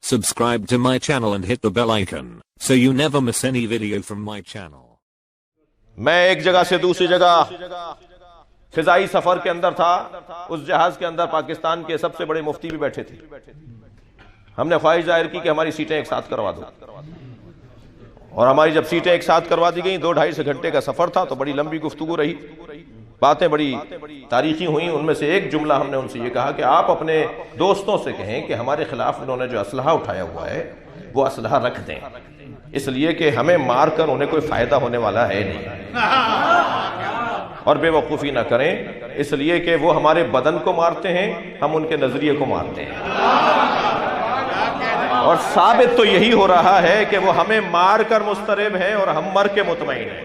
Subscribe to my channel and hit the bell icon so you never miss any video from my channel. میں ایک جگہ سے دوسری جگہ فضائی سفر کے اندر تھا. اس جہاز کے اندر پاکستان کے سب سے بڑے مفتی بھی بیٹھے تھے. ہم نے خواہش ظاہر کی کہ ہماری سیٹیں ایک ساتھ کروا دو, اور ہماری جب سیٹیں ایک ساتھ کروا دی گئیں, 2-2.5 گھنٹے کا سفر تھا, تو بڑی لمبی گفتگو رہی, باتیں بڑی تاریخی ہوئیں. ان میں سے ایک جملہ ہم نے ان سے یہ کہا کہ آپ اپنے دوستوں سے کہیں کہ ہمارے خلاف انہوں نے جو اسلحہ اٹھایا ہوا ہے وہ اسلحہ رکھ دیں, اس لیے کہ ہمیں مار کر انہیں کوئی فائدہ ہونے والا ہے نہیں, اور بے وقوفی نہ کریں, اس لیے کہ وہ ہمارے بدن کو مارتے ہیں, ہم ان کے نظریے کو مارتے ہیں, اور ثابت تو یہی ہو رہا ہے کہ وہ ہمیں مار کر مضطرب ہیں اور ہم مر کے مطمئن ہیں.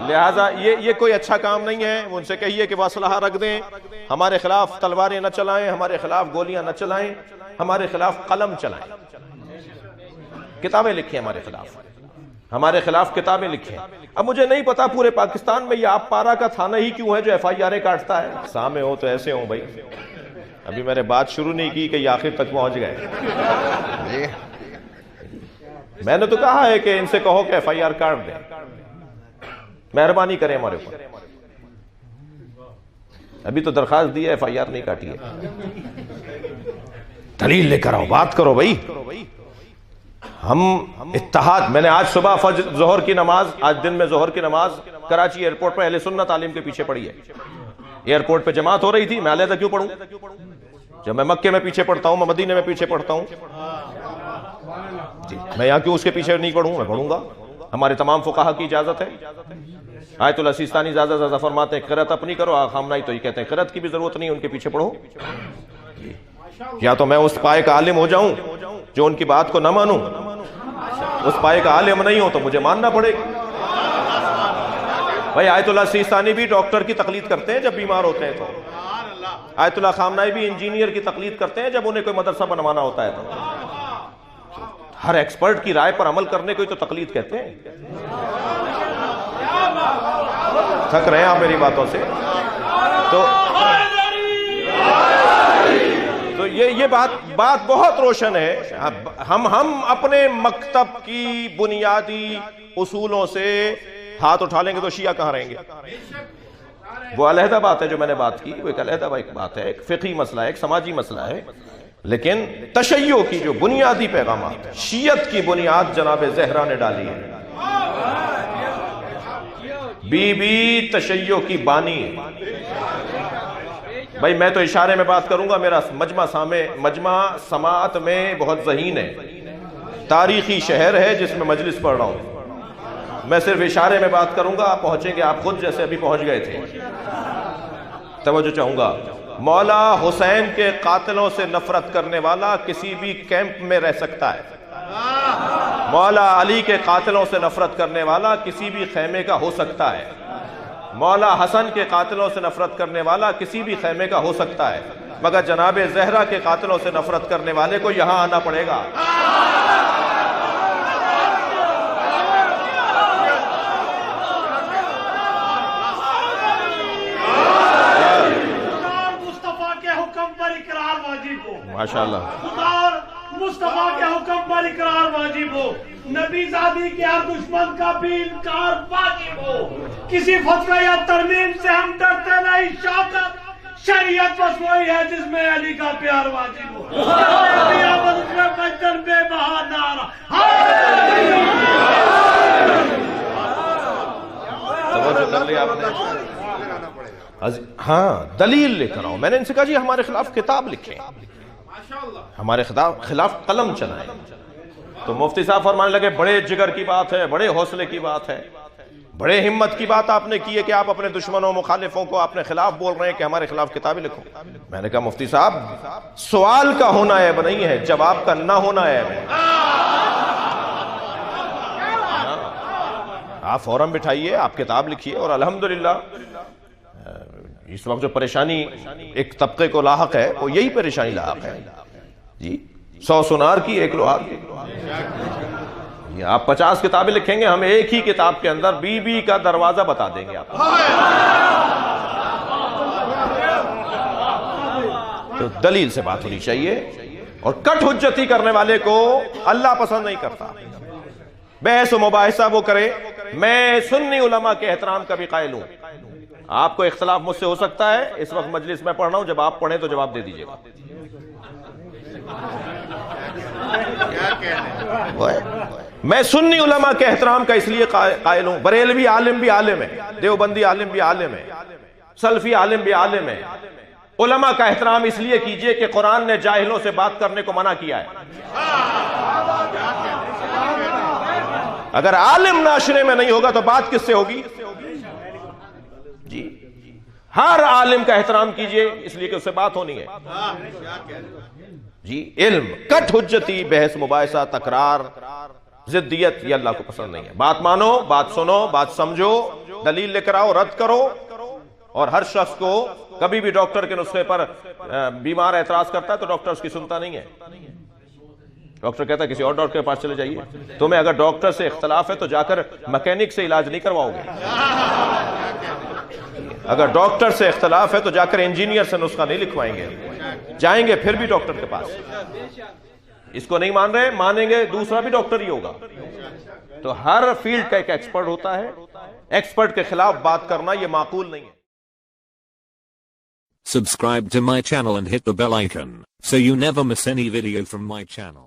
لہٰذا یہ کوئی اچھا کام نہیں ہے. ان سے کہیے کہ وہ اسلحہ رکھ دیں, ہمارے خلاف تلواریں نہ چلائیں, ہمارے خلاف گولیاں نہ چلائیں, ہمارے خلاف قلم چلائیں, کتابیں لکھیں ہمارے خلاف کتابیں لکھیں. اب مجھے نہیں پتا پورے پاکستان میں یہ آپ پارا کا تھانہ ہی کیوں ہے جو FIR کاٹتا ہے. سامنے ہو تو ایسے ہوں بھائی, ابھی میں نے بات شروع نہیں کی کہ یہ آخر تک پہنچ گئے. میں نے تو کہا ہے کہ ان سے کہو کہ FIR کاٹ دیں, مہربانی کریں ہمارے اوپر. ابھی تو درخواست دی ہے, FIR نہیں کاٹی ہے. دلیل لے کر آؤ, بات کرو بھائی. ہم اتحاد, میں نے آج صبح ظہر کی نماز, آج دن میں ظہر کی نماز کراچی ایئرپورٹ پر اہل سنت عالم کے پیچھے پڑھی ہے. ایئرپورٹ پہ جماعت ہو رہی تھی, میں علیحدہ کیوں پڑھوں؟ جب میں مکے میں پیچھے پڑھتا ہوں, میں مدینے میں پیچھے پڑھتا ہوں, جی میں یہاں کیوں اس کے پیچھے نہیں پڑھوں؟ میں پڑھوں گا. ہمارے تمام فقہا کی اجازت ہے. آیت اللہ سیستانی زیادہ فرماتے ہیں قرأت اپنی کرو, خامنائی تو یہ کہتے ہیں قرأت کی بھی ضرورت نہیں, ان کے پیچھے پڑھو. یا تو میں اس پائے کا عالم ہو جاؤں جو ان کی بات کو نہ مانوں, اس پائے کا عالم نہیں ہو تو مجھے ماننا پڑے گا. بھائی آیت اللہ سیستانی بھی ڈاکٹر کی تقلید کرتے ہیں جب بیمار ہوتے ہیں, تو آیت اللہ خامنائی بھی انجینئر کی تقلید کرتے ہیں جب انہیں کوئی مدرسہ بنوانا ہوتا ہے. تو ہر ایکسپرٹ کی رائے پر عمل کرنے کو ہی تو تقلید کہتے ہیں. تھک رہے ہیں آپ میری باتوں سے؟ تو یہ بات بہت روشن ہے. ہم اپنے مکتب کی بنیادی اصولوں سے ہاتھ اٹھا لیں گے تو شیعہ کہاں رہیں گے؟ وہ علیحدہ بات ہے جو میں نے بات کی, وہ ایک علیحدہ بات ہے, ایک فقہی مسئلہ ہے, ایک سماجی مسئلہ ہے. لیکن تشیع کی جو بنیادی پیغامات, شیعت کی بنیاد جناب زہرا نے ڈالی ہے. بی بی تشیع کی بانی ہے. بھائی میں تو اشارے میں بات کروں گا, میرا مجمع سماعت میں بہت ذہین ہے, تاریخی شہر ہے جس میں مجلس پڑھ رہا ہوں. میں صرف اشارے میں بات کروں گا, آپ پہنچیں گے آپ خود جیسے ابھی پہنچ گئے تھے. توجہ چاہوں گا. مولا حسین کے قاتلوں سے نفرت کرنے والا کسی بھی کیمپ میں رہ سکتا ہے. مولا علی کے قاتلوں سے نفرت کرنے والا کسی بھی خیمے کا ہو سکتا ہے. مولا حسن کے قاتلوں سے نفرت کرنے والا کسی بھی خیمے کا ہو سکتا ہے, مگر جناب زہرا کے قاتلوں سے نفرت کرنے والے کو یہاں آنا پڑے گا. ماشاءاللہ, مصطفیٰ کے حکم پر اقرار واجب ہو, نبی زادی کے ہر دشمن کا بھی انکار واجب ہو. کسی فتوی یا ترمیم سے ہم ڈرتے نہیں, شوکت شریعت بس وہی ہے جس میں علی کا پیار واجب ہو. بے بہا نعرہ توجہ کر لیا آپ نے. ہاں دلیل لے کر آؤ. میں نے ان سے کہا جی ہمارے خلاف کتاب لکھیں, ہمارے خلاف قلم چلائیں. تو مفتی صاحب فرمانے لگے بڑے جگر کی بات ہے, بڑے حوصلے کی بات ہے, بڑے ہمت کی بات آپ نے کی ہے کہ آپ اپنے دشمنوں مخالفوں کو اپنے خلاف بول رہے ہیں کہ ہمارے خلاف کتابیں لکھو. میں نے کہا مفتی صاحب سوال کا ہونا عیب نہیں ہے, جواب کا نہ ہونا عیب ہے. آپ فورم بٹھائیے, آپ کتاب لکھیے, اور الحمدللہ اس وقت جو پریشانی ایک طبقے کو لاحق ہے وہ یہی پریشانی لاحق ہے جی. 100 سنار کی 1 لوہار کی. آپ 50 کتابیں لکھیں گے, ہم ایک ہی کتاب کے اندر بی بی کا دروازہ بتا دیں گے آپ. تو دلیل سے بات ہونی چاہیے. اور کٹ حجتی کرنے والے کو اللہ پسند نہیں کرتا. بحث و مباحثہ وہ کرے. میں سنی علماء کے احترام کا بھی قائل ہوں. آپ کو اختلاف مجھ سے ہو سکتا ہے, اس وقت مجلس میں پڑھ رہا ہوں, جب آپ پڑھیں تو جواب دے دیجیے گا. میں سنی علماء کے احترام کا اس لیے قائل ہوں. بریلوی عالم بھی عالم ہے, دیوبندی عالم بھی عالم ہے, سلفی عالم بھی عالم ہے. علماء کا احترام اس لیے کیجئے کہ قرآن نے جاہلوں سے بات کرنے کو منع کیا ہے. اگر عالم معاشرے میں نہیں ہوگا تو بات کس سے ہوگی؟ جی ہر عالم کا احترام کیجئے, اس لیے کہ اس سے بات ہونی ہے. جی علم, کٹ حجتی, بحث مباحثہ, تکرار, ضدیت, یہ اللہ کو پسند نہیں ہے. بات مانو, بات سنو, بات سمجھو, دلیل لے کر آؤ, رد کرو. اور ہر شخص کو کبھی بھی ڈاکٹر کے نسخے پر بیمار اعتراض کرتا ہے تو ڈاکٹر اس کی سنتا نہیں ہے. ڈاکٹر کہتا ہے کسی اور ڈاکٹر کے پاس چلے جائیے. تمہیں اگر ڈاکٹر سے اختلاف ہے تو جا کر مکینک سے علاج نہیں کرواؤ گے. اگر ڈاکٹر سے اختلاف ہے تو جا کر انجینئر سے نسخہ نہیں لکھوائیں گے. جائیں گے پھر بھی ڈاکٹر کے پاس. اس کو نہیں مان رہے, مانیں گے دوسرا بھی ڈاکٹر ہی ہوگا. تو ہر فیلڈ کا ایک ایکسپرٹ ہوتا ہے. ایکسپرٹ کے خلاف بات کرنا یہ معقول نہیں ہے. Subscribe to my channel and hit the bell icon so you never miss any video from my channel.